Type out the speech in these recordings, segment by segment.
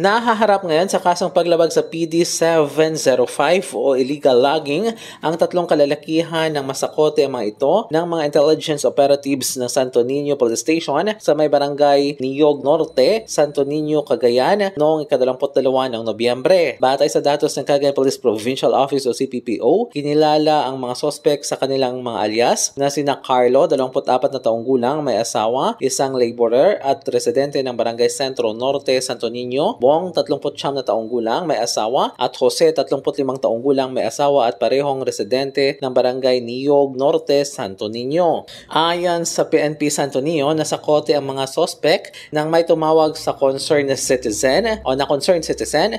Nahaharap ngayon sa kasong paglabag sa PD 705 o illegal logging ang tatlong kalalakihan ng masakote ang mga ito ng mga intelligence operatives ng Santo Niño Police Station sa may barangay Niyog Norte, Santo Niño, Cagayan noong 22 ng Nobyembre. Batay sa datos ng Cagayan Police Provincial Office o CPPO, kinilala ang mga sospek sa kanilang mga alias na sina Carlo, 24 na taong gulang, may asawa, isang laborer at residente ng Barangay Centro Norte, Santo Niño, Bong, 39 na taong gulang, may asawa, at Jose, 35 taong gulang, may asawa at parehong residente ng Barangay Niyog Norte, Santo Niño. Ayon sa PNP Santo Niño, nasakote ang mga sospek nang may tumawag sa concerned citizen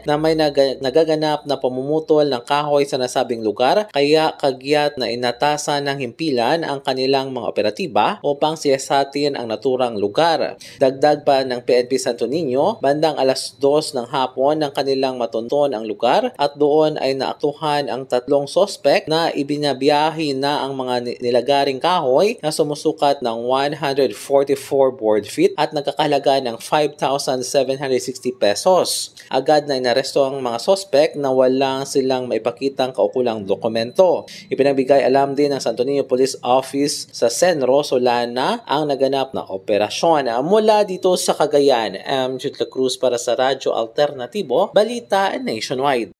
na may nagaganap na pamumutol ng kahoy sa nasabing lugar, kaya kagyat na inatasan ng himpilan ang kanilang mga operatiba upang siyasatin ang naturang lugar. Dagdag pa ng PNP Santo Niño, bandang alas 2 ng hapon ng kanilang matunton ang lugar at doon ay naaktuhan ang tatlong sospek na ibinabiyahe na ang mga nilagaring kahoy na sumusukat ng 144 board feet at nagkakahalaga ng 5,760 pesos. Agad na inaresto ang mga sospek na walang silang maipakitang kaukulang dokumento. Ipinagbigay alam din ng Santo Niño Police Office sa Senro Solana ang naganap na operasyon. Mula dito sa Cagayan, Jude La Cruz para sa Radyo Alternatibo, Balita Nationwide.